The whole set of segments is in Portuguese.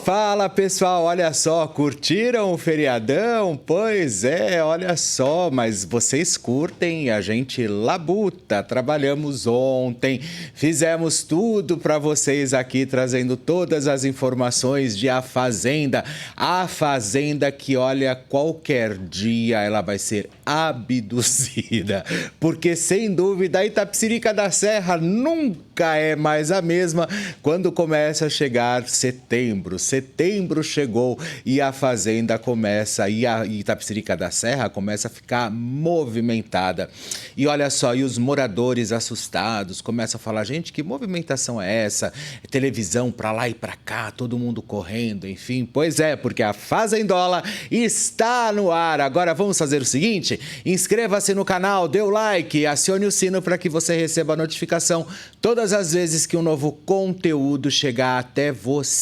Fala pessoal, olha só, curtiram o feriadão? Pois é, olha só, mas vocês curtem, a gente labuta, trabalhamos ontem, fizemos tudo para vocês aqui, trazendo todas as informações de A Fazenda que, olha, qualquer dia ela vai ser abduzida, porque sem dúvida a Itapecerica da Serra nunca é mais a mesma quando começa a chegar setembro. Setembro chegou e a Fazenda começa, e a Itapecerica da Serra começa a ficar movimentada. E olha só, e os moradores assustados começam a falar, gente, que movimentação é essa? Televisão pra lá e pra cá, todo mundo correndo, enfim. Pois é, porque a Fazendola está no ar. Agora vamos fazer o seguinte, inscreva-se no canal, dê o like, acione o sino para que você receba a notificação todas as vezes que um novo conteúdo chegar até vocês.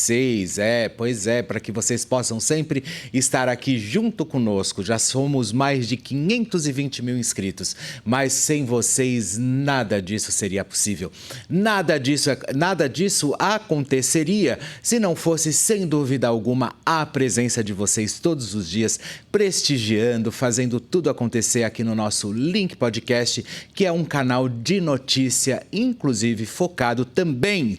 Pois é, para que vocês possam sempre estar aqui junto conosco. Já somos mais de 520 mil inscritos, mas sem vocês nada disso seria possível. Nada disso aconteceria se não fosse, sem dúvida alguma, a presença de vocês todos os dias, prestigiando, fazendo tudo acontecer aqui no nosso Link Podcast, que é um canal de notícia, inclusive focado também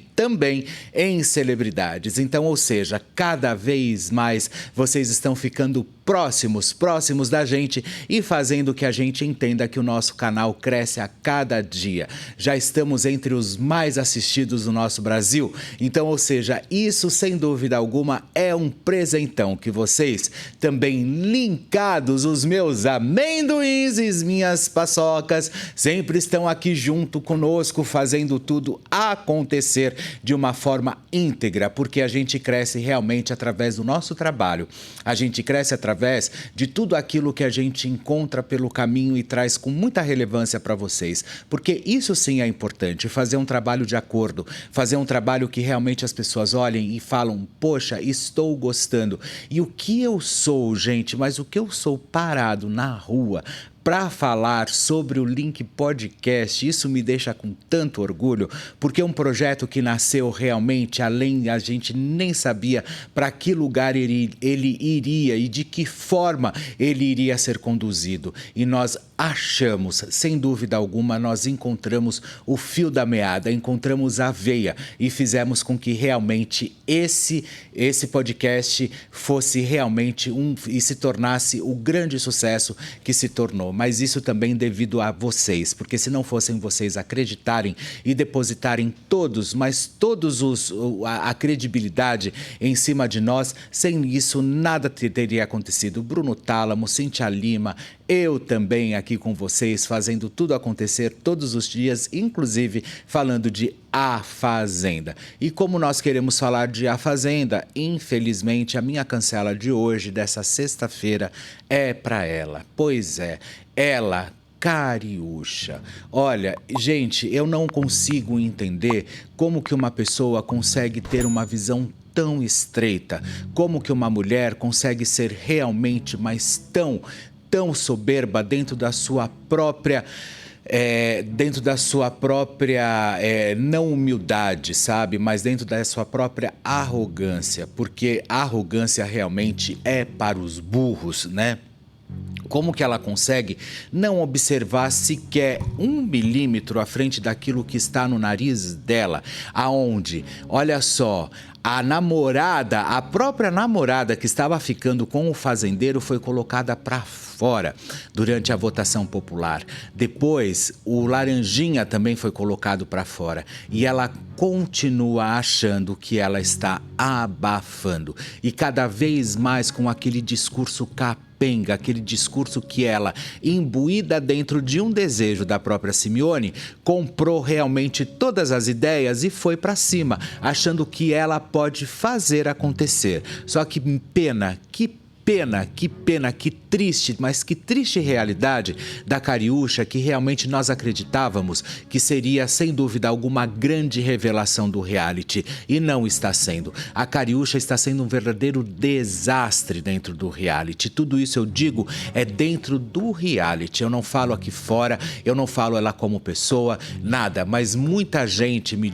em celebridades. Então, ou seja, cada vez mais vocês estão ficando próximos da gente e fazendo que a gente entenda que o nosso canal cresce a cada dia. Já estamos entre os mais assistidos do nosso Brasil. Então, ou seja, isso sem dúvida alguma é um presentão que vocês também linkados, os meus amendoins e as minhas paçocas, sempre estão aqui junto conosco, fazendo tudo acontecer de uma forma íntegra, porque a gente cresce realmente através do nosso trabalho. A gente cresce através de tudo aquilo que a gente encontra pelo caminho e traz com muita relevância para vocês, porque isso sim é importante, fazer um trabalho de acordo, fazer um trabalho que realmente as pessoas olhem e falam, poxa, estou gostando. E o que eu sou, gente, mas o que eu sou parado na rua para falar sobre o Link Podcast, isso me deixa com tanto orgulho, porque é um projeto que nasceu realmente, além, a gente nem sabia para que lugar ele iria e de que forma ele iria ser conduzido. E nós achamos, sem dúvida alguma, nós encontramos o fio da meada, encontramos a veia e fizemos com que realmente esse podcast fosse realmente e se tornasse o grande sucesso que se tornou. Mas isso também devido a vocês, porque se não fossem vocês acreditarem e depositarem a credibilidade em cima de nós, sem isso nada teria acontecido. Bruno Tálamo, Cintia Lima, eu também aqui com vocês, fazendo tudo acontecer todos os dias, inclusive falando de A Fazenda. E como nós queremos falar de A Fazenda, infelizmente a minha cancela de hoje, dessa sexta-feira, é para ela. Pois é, ela, Cariúcha. Olha, gente, eu não consigo entender como que uma pessoa consegue ter uma visão tão estreita, como que uma mulher consegue ser realmente, mas tão soberba dentro da sua própria não humildade, sabe? Mas dentro da sua própria arrogância, porque a arrogância realmente é para os burros, né? Como que ela consegue não observar sequer 1 milímetro à frente daquilo que está no nariz dela? Aonde, olha só, a própria namorada que estava ficando com o fazendeiro foi colocada para fora durante a votação popular. Depois, o Laranjinha também foi colocado para fora. E ela continua achando que ela está abafando. E cada vez mais com aquele discurso capenga, aquele discurso que ela, imbuída dentro de um desejo da própria Simeone, comprou realmente todas as ideias e foi para cima, achando que ela pode fazer acontecer. Só que que triste, mas que triste realidade da Cariúcha, que realmente nós acreditávamos que seria, sem dúvida alguma, grande revelação do reality, e não está sendo. A Cariúcha está sendo um verdadeiro desastre dentro do reality. Tudo isso eu digo é dentro do reality. Eu não falo aqui fora, eu não falo ela como pessoa, nada, mas muita gente me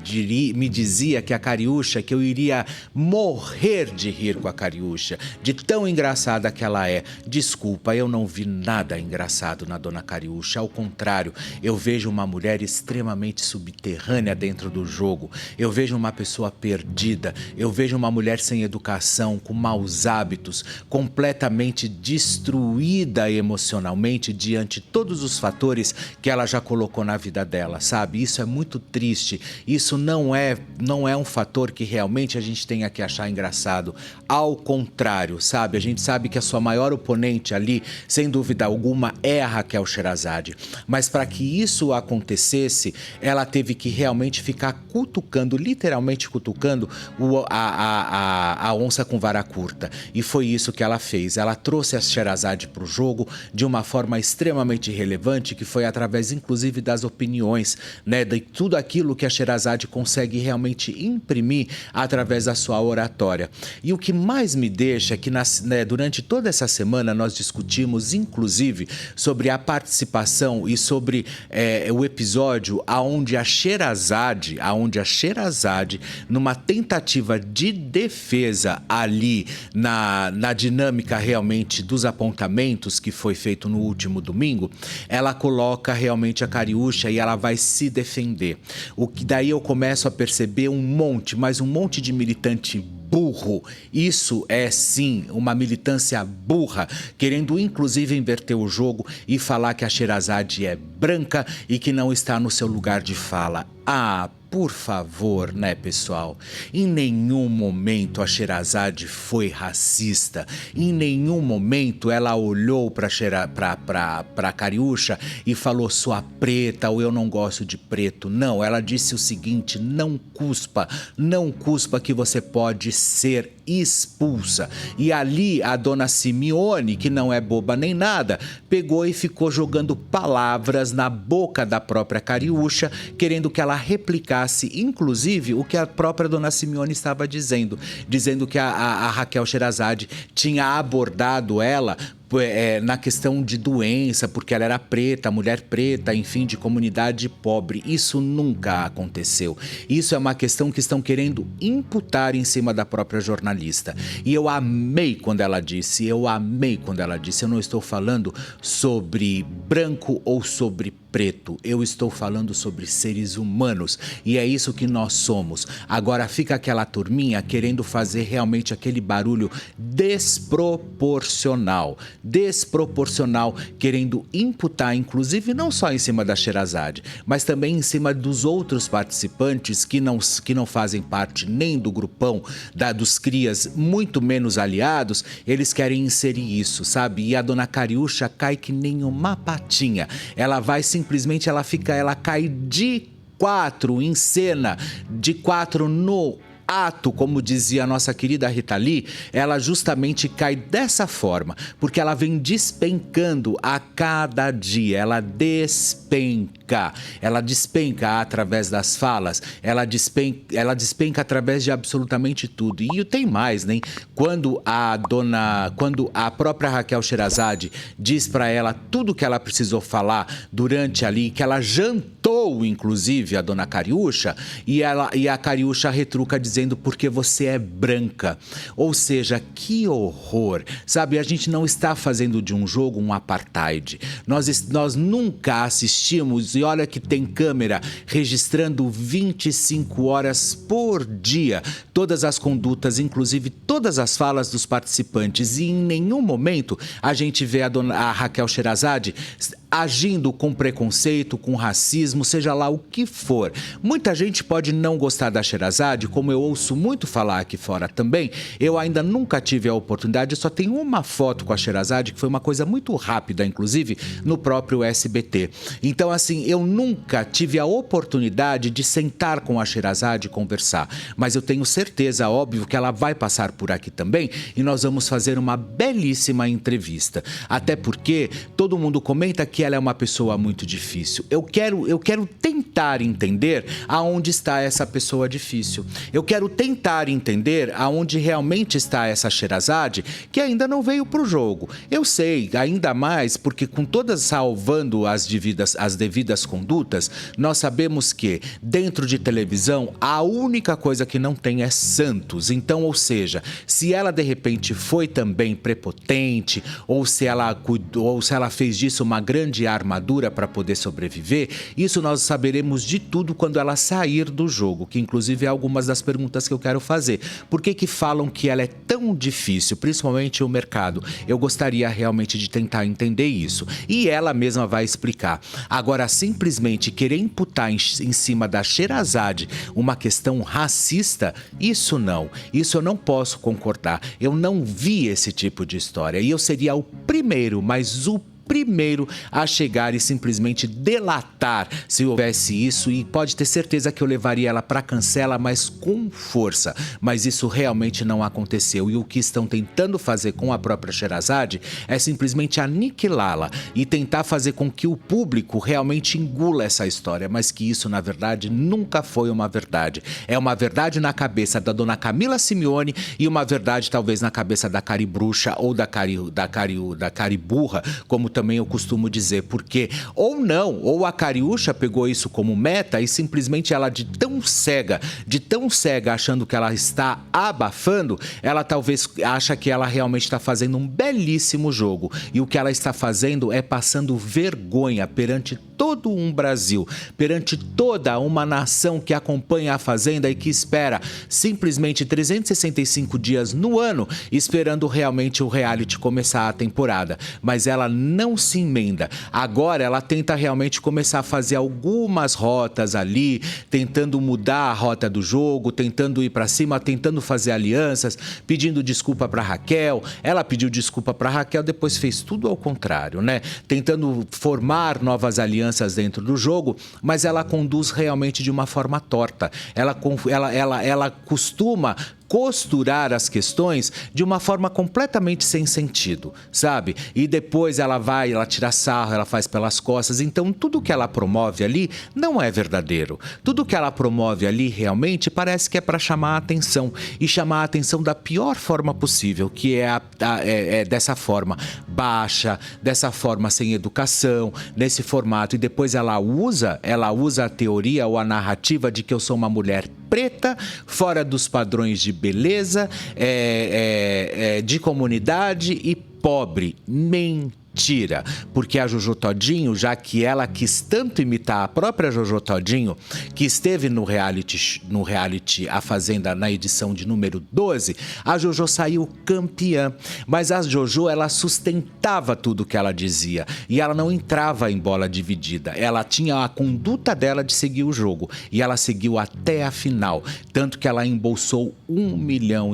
dizia que a Cariúcha, que eu iria morrer de rir com a Cariúcha, de tão engraçada que ela é. Desculpa, eu não vi nada engraçado na dona Cariúcha. Ao contrário, eu vejo uma mulher extremamente subterrânea dentro do jogo. Eu vejo uma pessoa perdida. Eu vejo uma mulher sem educação, com maus hábitos, completamente destruída emocionalmente diante de todos os fatores que ela já colocou na vida dela, sabe? Isso é muito triste. Isso não é um fator que realmente a gente tenha que achar engraçado. Ao contrário, sabe? A gente sabe que a sua maior oponente ali, sem dúvida alguma, é a Raquel Sherazade. Mas para que isso acontecesse, ela teve que realmente ficar cutucando, literalmente cutucando a onça com vara curta. E foi isso que ela fez. Ela trouxe a Sherazade para o jogo de uma forma extremamente relevante, que foi através, inclusive, das opiniões, né? De tudo aquilo que a Sherazade consegue realmente imprimir através da sua oratória. E o que mais me deixa é que durante toda essa semana nós discutimos, inclusive, sobre a participação e sobre o episódio onde a Sherazade, numa tentativa de defesa ali na dinâmica realmente dos apontamentos que foi feito no último domingo, ela coloca realmente a Cariúcha e ela vai se defender. O que daí eu começo a perceber um monte de militante burro. Isso é sim uma militância burra, querendo inclusive inverter o jogo e falar que a Sherazade é branca e que não está no seu lugar de fala. Por favor, né, pessoal? Em nenhum momento a Sherazade foi racista. Em nenhum momento ela olhou para Cariúcha e falou sua preta ou eu não gosto de preto. Não, ela disse o seguinte: não cuspa que você pode ser expulsa. E ali a dona Simeone, que não é boba nem nada, pegou e ficou jogando palavras na boca da própria Cariúcha, querendo que ela replicasse inclusive o que a própria dona Simeone estava dizendo que a Raquel Sherazade tinha abordado ela na questão de doença, porque ela era preta, mulher preta, enfim, de comunidade pobre. Isso nunca aconteceu. Isso é uma questão que estão querendo imputar em cima da própria jornalista. E eu amei quando ela disse, eu não estou falando sobre branco ou sobre preto, eu estou falando sobre seres humanos, e é isso que nós somos. Agora fica aquela turminha querendo fazer realmente aquele barulho desproporcional, querendo imputar, inclusive, não só em cima da Sherazade, mas também em cima dos outros participantes que não fazem parte nem do grupão dos crias, muito menos aliados. Eles querem inserir isso, sabe? E a dona Cariúcha cai que nem uma patinha. Ela vai simplesmente, ela cai de 4 em cena, de 4 no ato, como dizia a nossa querida Rita Lee, ela justamente cai dessa forma, porque ela vem despencando a cada dia, ela despenca através das falas, ela despenca através de absolutamente tudo. E tem mais, né? Quando a própria Raquel Sherazade diz para ela tudo que ela precisou falar durante ali, que ela jantou, inclusive, a dona Cariúcha, e a Cariúcha retruca dizendo porque você é branca. Ou seja, que horror. Sabe, a gente não está fazendo de um jogo um apartheid. Nós nunca assistimos, e olha que tem câmera registrando 25 horas por dia todas as condutas, inclusive todas as falas dos participantes, e em nenhum momento a gente vê a Raquel Sherazade agindo com preconceito, com racismo, seja lá o que for. Muita gente pode não gostar da Sherazade, como eu ouço muito falar aqui fora também. Eu ainda nunca tive a oportunidade, eu só tenho uma foto com a Sherazade, que foi uma coisa muito rápida, inclusive, no próprio SBT. Então, assim, eu nunca tive a oportunidade de sentar com a Sherazade e conversar. Mas eu tenho certeza, óbvio, que ela vai passar por aqui também e nós vamos fazer uma belíssima entrevista. Até porque todo mundo comenta que ela é uma pessoa muito difícil. Eu quero tentar entender aonde está essa pessoa difícil. Eu quero tentar entender aonde realmente está essa Sherazade que ainda não veio para o jogo. Eu sei, ainda mais porque com todas salvando as devidas condutas, nós sabemos que dentro de televisão a única coisa que não tem é santos. Então, ou seja, se ela de repente foi também prepotente ou se ela fez disso uma grande armadura para poder sobreviver, isso nós saberemos de tudo quando ela sair do jogo, que inclusive é algumas das perguntas que eu quero fazer. Por que falam que ela é tão difícil, principalmente o mercado? Eu gostaria realmente de tentar entender isso. E ela mesma vai explicar. Agora, simplesmente querer imputar em cima da Sherazade uma questão racista, isso eu não posso concordar. Eu não vi esse tipo de história e eu seria o primeiro, mas o primeiro a chegar e simplesmente delatar se houvesse isso, e pode ter certeza que eu levaria ela para cancela, mas com força. Mas isso realmente não aconteceu, e o que estão tentando fazer com a própria Sherazade é simplesmente aniquilá-la e tentar fazer com que o público realmente engula essa história, mas que isso na verdade nunca foi uma verdade. É uma verdade na cabeça da dona Camila Simeone e uma verdade talvez na cabeça da Caribruxa ou da Cariburra, como também eu costumo dizer, porque ou a Cariúcha pegou isso como meta e simplesmente ela de tão cega, achando que ela está abafando, ela talvez acha que ela realmente está fazendo um belíssimo jogo, e o que ela está fazendo é passando vergonha perante todo um Brasil, perante toda uma nação que acompanha a Fazenda e que espera simplesmente 365 dias no ano, esperando realmente o reality começar a temporada. Mas ela não se emenda. Agora ela tenta realmente começar a fazer algumas rotas ali, tentando mudar a rota do jogo, tentando ir para cima, tentando fazer alianças, pedindo desculpa para Raquel. Ela pediu desculpa para Raquel, depois fez tudo ao contrário, né? Tentando formar novas alianças dentro do jogo, mas ela conduz realmente de uma forma torta. Ela costuma costurar as questões de uma forma completamente sem sentido, sabe? E depois ela tira sarro, ela faz pelas costas. Então, tudo que ela promove ali não é verdadeiro. Tudo que ela promove ali realmente parece que é para chamar a atenção, e chamar a atenção da pior forma possível, que é dessa forma baixa, dessa forma sem educação, nesse formato. E depois ela usa a teoria ou a narrativa de que eu sou uma mulher preta, fora dos padrões de beleza, de comunidade e pobre. Mentira, porque a Jojo Todinho, já que ela quis tanto imitar a própria Jojo Todinho, que esteve no reality A Fazenda na edição de número 12, a Jojo saiu campeã. Mas a Jojo, ela sustentava tudo que ela dizia e ela não entrava em bola dividida. Ela tinha a conduta dela de seguir o jogo e ela seguiu até a final, tanto que ela embolsou R$1,5 milhão.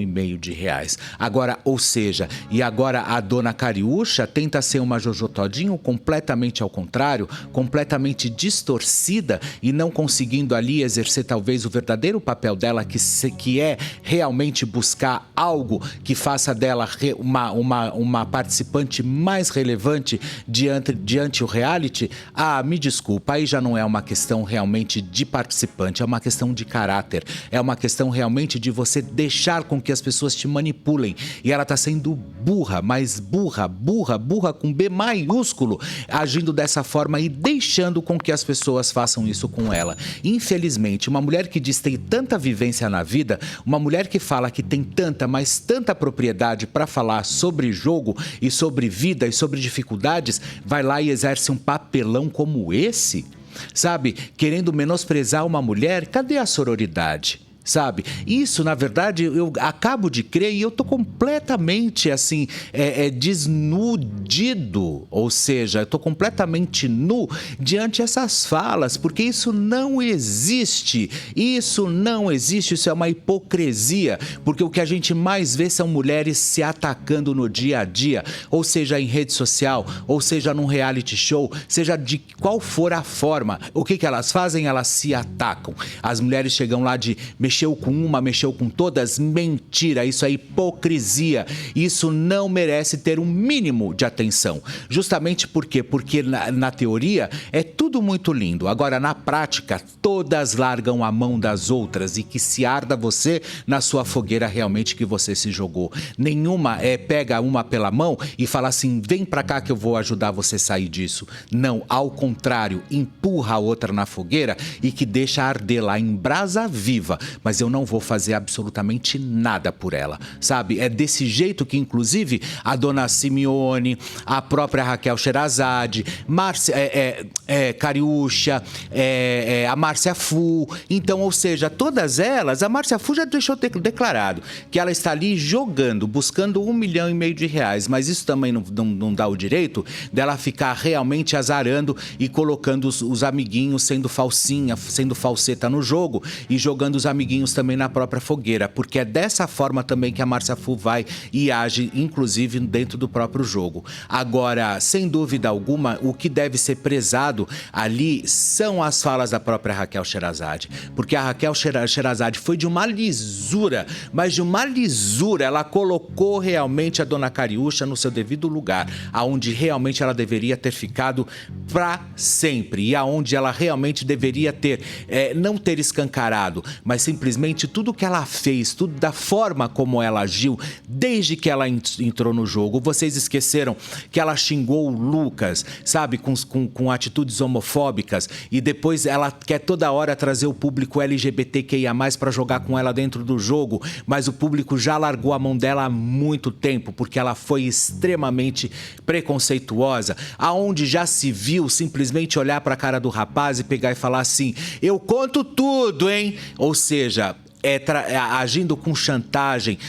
Agora, ou seja, e agora a dona Cariúcha tenta ser uma uma Jojo Todinho completamente ao contrário, completamente distorcida e não conseguindo ali exercer talvez o verdadeiro papel dela, que é realmente buscar algo que faça dela uma participante mais relevante diante o reality. Me desculpa, aí já não é uma questão realmente de participante, é uma questão de caráter, é uma questão realmente de você deixar com que as pessoas te manipulem. E ela tá sendo burra, mas burra com B maiúsculo, agindo dessa forma e deixando com que as pessoas façam isso com ela. Infelizmente, uma mulher que diz ter tanta vivência na vida, uma mulher que fala que tem tanta, mas tanta propriedade para falar sobre jogo e sobre vida e sobre dificuldades, vai lá e exerce um papelão como esse? Sabe? Querendo menosprezar uma mulher, cadê a sororidade? Sabe? Isso, na verdade, eu acabo de crer e eu tô completamente, assim, desnudido. Ou seja, eu tô completamente nu diante dessas falas, porque isso não existe. Isso não existe, isso é uma hipocrisia. Porque o que a gente mais vê são mulheres se atacando no dia a dia, ou seja, em rede social, ou seja, num reality show, seja de qual for a forma. O que elas fazem? Elas se atacam. As mulheres chegam lá de mexeu com uma, mexeu com todas, mentira, isso é hipocrisia, isso não merece ter um mínimo de atenção, justamente porque na teoria é tudo muito lindo, agora na prática todas largam a mão das outras e que se arda você na sua fogueira realmente que você se jogou. Nenhuma pega uma pela mão e fala assim, vem pra cá que eu vou ajudar você a sair disso. Não, ao contrário, empurra a outra na fogueira e que deixa arder lá em brasa viva, mas eu não vou fazer absolutamente nada por ela, sabe? É desse jeito que, inclusive, a dona Simeone, a própria Raquel Sherazade, Cariúcha, a Márcia Fu, então, ou seja, todas elas, a Márcia Fu já deixou declarado que ela está ali jogando, buscando R$1,5 milhão de reais, mas isso também não dá o direito dela ficar realmente azarando e colocando os amiguinhos sendo falsinha, sendo falseta no jogo e jogando os amiguinhos também na própria fogueira, porque é dessa forma também que a Márcia Fu vai e age, inclusive dentro do próprio jogo. Agora, sem dúvida alguma, o que deve ser prezado ali são as falas da própria Raquel Sherazade, porque a Raquel Sherazade foi de uma lisura, mas de uma lisura, ela colocou realmente a dona Cariúcha no seu devido lugar, aonde realmente ela deveria ter ficado para sempre e aonde ela realmente deveria ter, não ter escancarado, mas simplesmente tudo que ela fez, tudo da forma como ela agiu, desde que ela entrou no jogo. Vocês esqueceram que ela xingou o Lucas, sabe, com atitudes homofóbicas, e depois ela quer toda hora trazer o público LGBTQIA+, para jogar com ela dentro do jogo, mas o público já largou a mão dela há muito tempo, porque ela foi extremamente preconceituosa, aonde já se viu simplesmente olhar para a cara do rapaz e pegar e falar assim, eu conto tudo, hein? Ou seja, agindo com chantagem,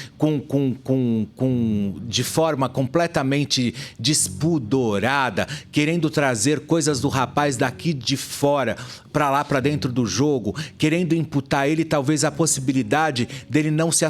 de forma completamente despudorada, querendo trazer coisas do rapaz daqui de fora para lá, para dentro do jogo, querendo imputar ele talvez a possibilidade dele não se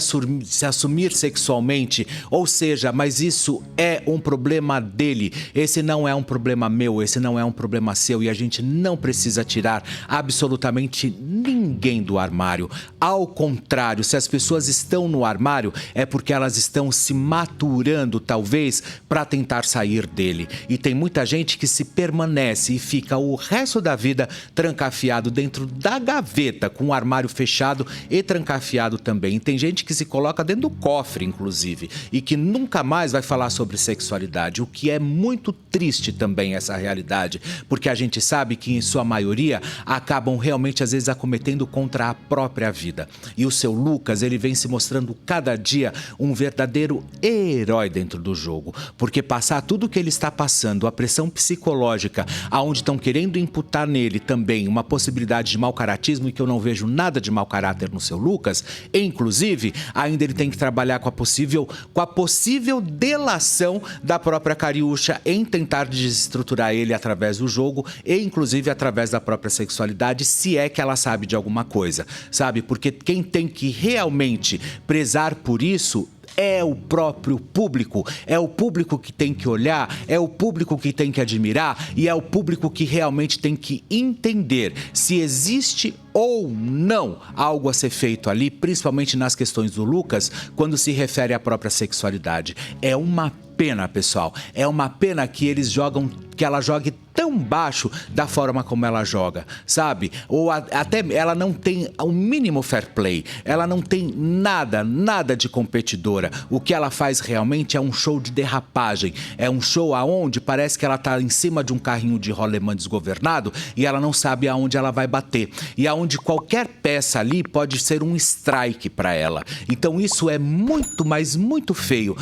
assumir sexualmente. Ou seja, mas isso é um problema dele, esse não é um problema meu, esse não é um problema seu, e a gente não precisa tirar absolutamente ninguém do armário. Ao contrário, se as pessoas estão no armário, é porque elas estão se maturando, talvez, para tentar sair dele. E tem muita gente que se permanece e fica o resto da vida trancafiado dentro da gaveta, com o armário fechado e trancafiado também. E tem gente que se coloca dentro do cofre, inclusive, e que nunca mais vai falar sobre sexualidade, o que é muito triste também, essa realidade, porque a gente sabe que, em sua maioria, acabam realmente, às vezes, acometendo contra a própria vida. E o seu Lucas, ele vem se mostrando cada dia um verdadeiro herói dentro do jogo, porque passar tudo o que ele está passando, a pressão psicológica, aonde estão querendo imputar nele também uma possibilidade de mau caratismo, e que eu não vejo nada de mau caráter no seu Lucas, e, inclusive, ainda ele tem que trabalhar com a possível delação da própria Cariúcha em tentar desestruturar ele através do jogo e, inclusive, através da própria sexualidade, se é que ela sabe de alguma coisa, sabe? Porque quem tem que realmente prezar por isso é o próprio público. É o público que tem que olhar, é o público que tem que admirar e é o público que realmente tem que entender se existe ou não algo a ser feito ali, principalmente nas questões do Lucas, quando se refere à própria sexualidade. É uma pena, pessoal. É uma pena que eles jogam, que ela jogue tão baixo da forma como ela joga, sabe? Ou até ela não tem o mínimo fair play, ela não tem nada de competidora. O que ela faz realmente é um show de derrapagem, é um show aonde parece que ela tá em cima de um carrinho de rolemã desgovernado e ela não sabe aonde ela vai bater. E aonde qualquer peça ali pode ser um strike para ela. Então isso é muito, mas muito feio,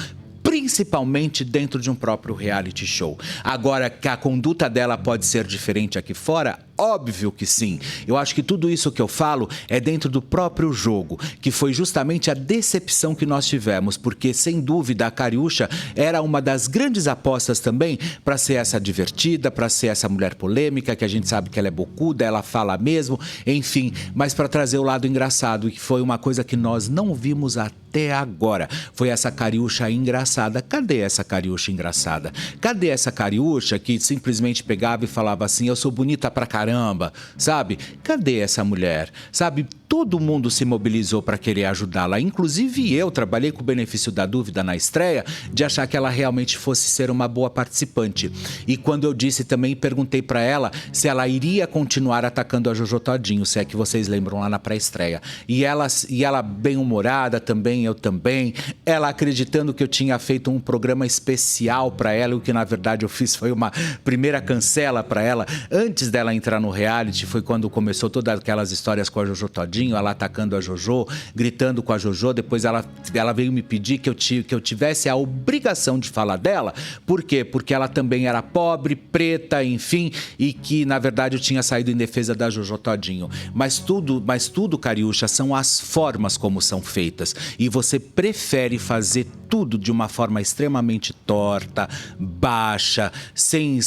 principalmente dentro de um próprio reality show. Agora, que a conduta dela pode ser diferente aqui fora, óbvio que sim. Eu acho que tudo isso que eu falo é dentro do próprio jogo, que foi justamente a decepção que nós tivemos, porque, sem dúvida, a Cariúcha era uma das grandes apostas também para ser essa divertida, para ser essa mulher polêmica, que a gente sabe que ela é bocuda, ela fala mesmo, enfim, mas para trazer o lado engraçado, que foi uma coisa que nós não vimos até agora. Foi essa Cariúcha engraçada. Cadê essa Cariúcha engraçada? Cadê essa Cariúcha que simplesmente pegava e falava assim, eu sou bonita pra caramba, sabe? Cadê essa mulher? Sabe, todo mundo se mobilizou para querer ajudá-la, inclusive eu trabalhei com o benefício da dúvida na estreia, de achar que ela realmente fosse ser uma boa participante. E quando eu disse também, perguntei para ela se ela iria continuar atacando a Jojo Todinho, se é que vocês lembram lá na pré-estreia. E ela bem-humorada também, eu também, ela acreditando que eu tinha feito um programa especial para ela, o que na verdade eu fiz foi uma primeira cancela para ela, antes dela entrar no reality, foi quando começou todas aquelas histórias com a Jojo Todinho, ela atacando a Jojo, gritando com a Jojo, depois ela veio me pedir que eu tivesse a obrigação de falar dela. Por quê? Porque ela também era pobre, preta, enfim, e que na verdade eu tinha saído em defesa da Jojo Todinho. Mas tudo, Cariúcha, são as formas como são feitas, e você prefere fazer tudo de uma forma extremamente torta, baixa, sem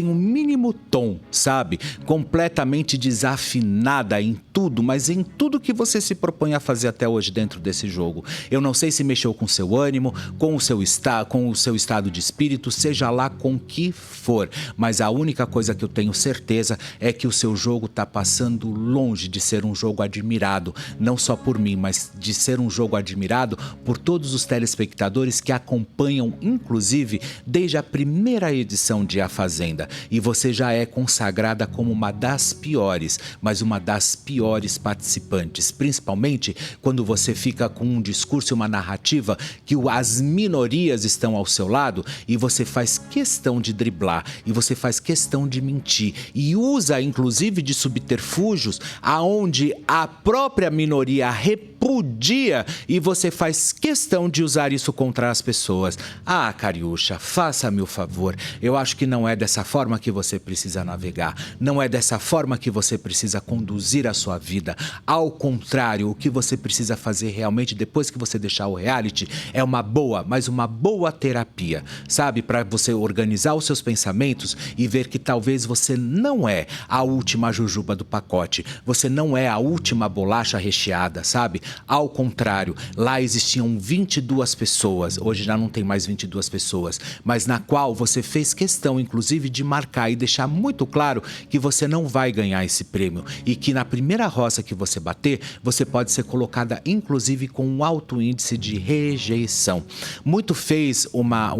o mínimo tom, sabe? Completamente desafinada em tudo, mas em tudo que você se propõe a fazer até hoje dentro desse jogo. Eu não sei se mexeu com seu ânimo, com o seu estado de espírito, seja lá com o que for, mas a única coisa que eu tenho certeza é que o seu jogo está passando longe de ser um jogo admirado, não só por mim, mas de ser um jogo admirado por todos os telespectadores que acompanham, inclusive, desde a primeira edição de A Fazenda. E você já é consagrada como uma das piores, mas uma das piores participantes, principalmente quando você fica com um discurso e uma narrativa que as minorias estão ao seu lado e você faz questão de driblar, e você faz questão de mentir, e usa, inclusive, de subterfúgios aonde a própria minoria repudia, e você faz questão de usar isso contra as pessoas. Ah, Cariúcha, faça-me o favor. Eu acho que não é dessa forma que você precisa navegar. Não é dessa forma que você precisa conduzir a sua vida. Ao contrário, o que você precisa fazer realmente depois que você deixar o reality é uma boa, mas uma boa terapia, sabe? Para você organizar os seus pensamentos e ver que talvez você não é a última jujuba do pacote. Você não é a última bolacha recheada, sabe? Ao contrário, lá existiam 22 pessoas, hoje já não tem mais 22 pessoas, mas na qual você fez questão, inclusive, de marcar e deixar muito claro que você não vai ganhar esse prêmio e que na primeira roça que você bater, você pode ser colocada, inclusive, com um alto índice de rejeição. Muito fez uma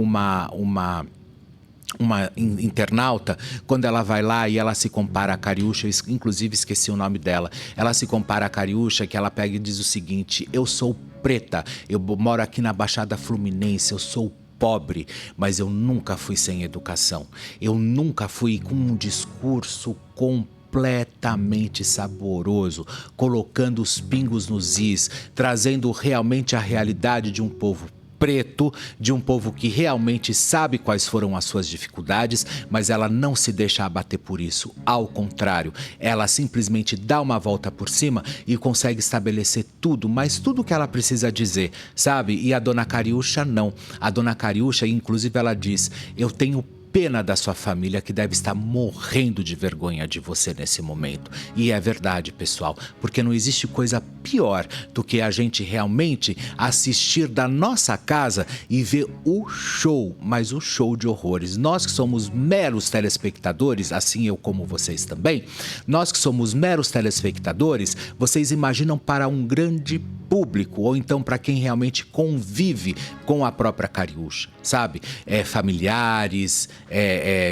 internauta, quando ela vai lá e ela se compara a Cariúcha, eu inclusive esqueci o nome dela, ela se compara a Cariúcha, que ela pega e diz o seguinte: eu sou preta, eu moro aqui na Baixada Fluminense, eu sou pobre, mas eu nunca fui sem educação, eu nunca fui com um discurso completamente saboroso, colocando os pingos nos is, trazendo realmente a realidade de um povo preto, de um povo que realmente sabe quais foram as suas dificuldades, mas ela não se deixa abater por isso. Ao contrário, ela simplesmente dá uma volta por cima e consegue estabelecer tudo, mas tudo que ela precisa dizer, sabe? E a dona Cariúcha não. A dona Cariúcha, inclusive, ela diz: eu tenho pena da sua família que deve estar morrendo de vergonha de você nesse momento. E é verdade, pessoal, porque não existe coisa pior do que a gente realmente assistir da nossa casa e ver o show, mas o show de horrores. Nós que somos meros telespectadores, assim eu como vocês também, nós que somos meros telespectadores, vocês imaginam para um grande público, ou então para quem realmente convive com a própria Cariúcha, sabe? Familiares,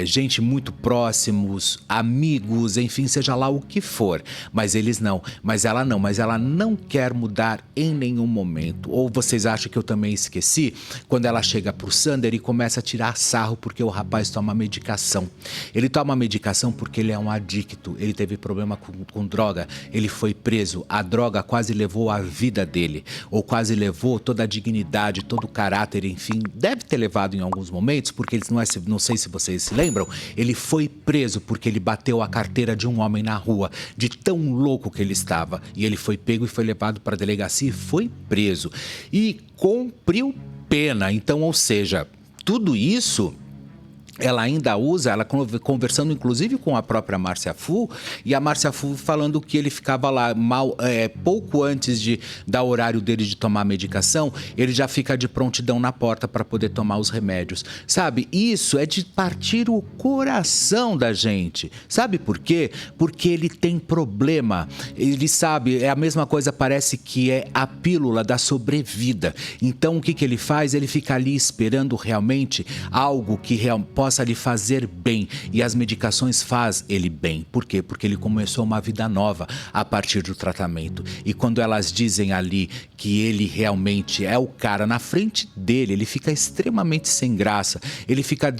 gente muito próximos, amigos, enfim, seja lá o que for. Mas eles não, mas ela não quer mudar em nenhum momento. Ou vocês acham que eu também esqueci? Quando ela chega pro Sander e começa a tirar sarro porque o rapaz toma medicação. Ele toma medicação porque ele é um adicto, ele teve problema com droga, ele foi preso, a droga quase levou a vida dele, ou quase levou toda a dignidade, todo o caráter, enfim, deve ter levado em alguns momentos, porque eles não sei se vocês se lembram, ele foi preso porque ele bateu a carteira de um homem na rua, de tão louco que ele estava, e ele foi pego e foi levado para a delegacia e foi preso, e cumpriu pena. Então, ou seja, tudo isso ela ainda usa, ela conversando inclusive com a própria Márcia Fu, e a Márcia Fu falando que ele ficava lá pouco antes da horário dele de tomar a medicação, ele já fica de prontidão na porta para poder tomar os remédios. Sabe, isso é de partir o coração da gente. Sabe por quê? Porque ele tem problema. Ele sabe, é a mesma coisa, parece que é a pílula da sobrevida. Então o que ele faz? Ele fica ali esperando realmente algo que possa lhe fazer bem, e as medicações faz ele bem. Por quê? Porque ele começou uma vida nova a partir do tratamento. E quando elas dizem ali que ele realmente é o cara na frente dele, ele fica extremamente sem graça, ele fica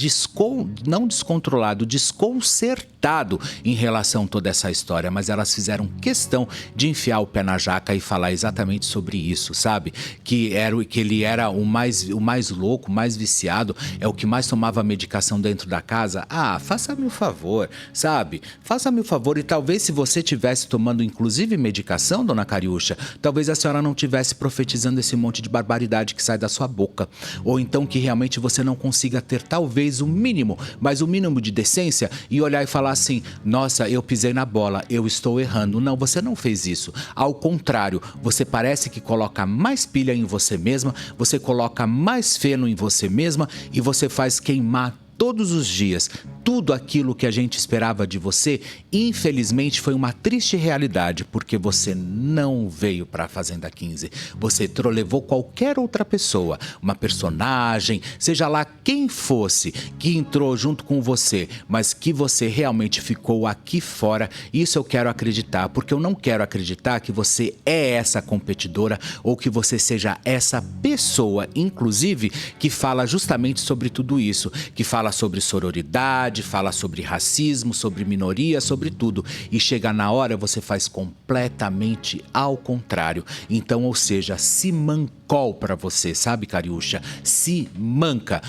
não descontrolado, desconcertado em relação a toda essa história, mas elas fizeram questão de enfiar o pé na jaca e falar exatamente sobre isso, sabe? Que ele era o mais louco, o mais viciado, é o que mais tomava medicação dentro da casa. Ah, faça-me o favor, sabe? Faça-me o favor, e talvez se você estivesse tomando inclusive medicação, dona Cariúcha, talvez a senhora não estivesse profetizando esse monte de barbaridade que sai da sua boca. Ou então que realmente você não consiga ter talvez o mínimo, mas o mínimo de decência e olhar e falar assim: nossa, eu pisei na bola, eu estou errando. Não, você não fez isso. Ao contrário, você parece que coloca mais pilha em você mesma, você coloca mais feno em você mesma e você faz queimar todos os dias tudo aquilo que a gente esperava de você. Infelizmente foi uma triste realidade, porque você não veio para a Fazenda 15. Você levou qualquer outra pessoa, uma personagem, seja lá quem fosse, que entrou junto com você, mas que você realmente ficou aqui fora. Isso eu quero acreditar, porque eu não quero acreditar que você é essa competidora ou que você seja essa pessoa, inclusive, que fala justamente sobre tudo isso, que fala sobre sororidade, fala sobre racismo, sobre minoria, sobre tudo. E chega na hora, você faz completamente ao contrário. Então, ou seja, se mancou para você, sabe, Cariúcha? Se manca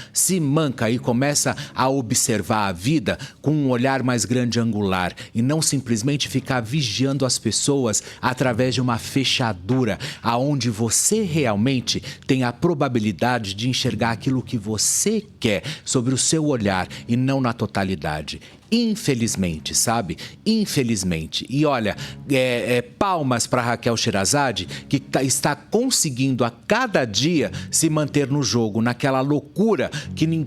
e começa a observar a vida com um olhar mais grande angular e não simplesmente ficar vigiando as pessoas através de uma fechadura, aonde você realmente tem a probabilidade de enxergar aquilo que você quer sobre o seu olhar e não na totalidade. Infelizmente, sabe? Infelizmente. E olha, palmas para Raquel Sherazade, que está conseguindo a cada dia se manter no jogo, naquela loucura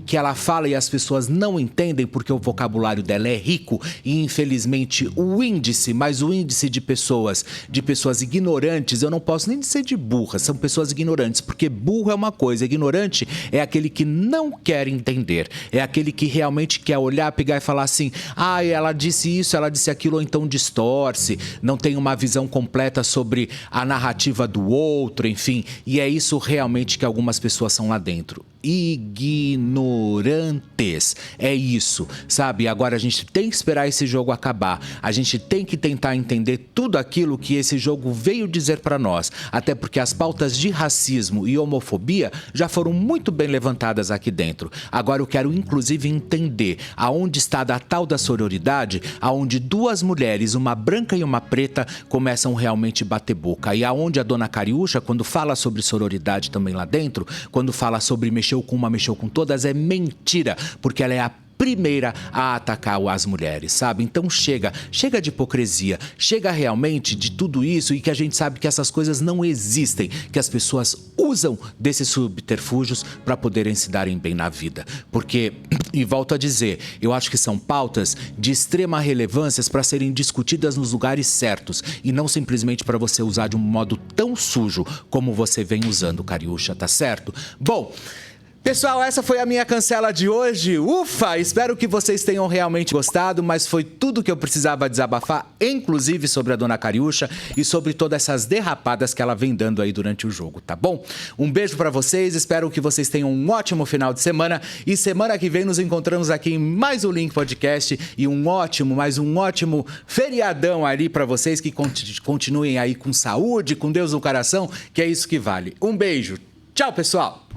que ela fala e as pessoas não entendem porque o vocabulário dela é rico. E infelizmente o índice de pessoas ignorantes, eu não posso nem dizer de burras, são pessoas ignorantes, porque burro é uma coisa, ignorante é aquele que não quer entender, é aquele que realmente quer olhar, pegar e falar assim: ah, ela disse isso, ela disse aquilo, ou então distorce, não tem uma visão completa sobre a narrativa do outro, enfim. E é isso realmente que algumas pessoas são lá dentro. Ignorantes. É isso, sabe? Agora a gente tem que esperar esse jogo acabar. A gente tem que tentar entender tudo aquilo que esse jogo veio dizer para nós. Até porque as pautas de racismo e homofobia já foram muito bem levantadas aqui dentro. Agora eu quero inclusive entender aonde está a tal da sororidade, aonde duas mulheres, uma branca e uma preta, começam realmente a bater boca. E aonde a dona Cariúcha, quando fala sobre sororidade também lá dentro, quando fala sobre mexeu com uma, mexeu com todas, é mentira, porque ela é a primeira a atacar as mulheres, sabe? Então chega de hipocrisia, chega realmente de tudo isso e que a gente sabe que essas coisas não existem, que as pessoas usam desses subterfúgios para poderem se darem bem na vida. Porque, e volto a dizer, eu acho que são pautas de extrema relevância para serem discutidas nos lugares certos e não simplesmente para você usar de um modo tão sujo como você vem usando, Cariúcha, tá certo? Bom, pessoal, essa foi a minha cancela de hoje. Ufa! Espero que vocês tenham realmente gostado, mas foi tudo que eu precisava desabafar, inclusive sobre a dona Cariúcha e sobre todas essas derrapadas que ela vem dando aí durante o jogo, tá bom? Um beijo pra vocês, espero que vocês tenham um ótimo final de semana e semana que vem nos encontramos aqui em mais um Link Podcast e um ótimo feriadão ali pra vocês que continuem aí com saúde, com Deus no coração, que é isso que vale. Um beijo. Tchau, pessoal!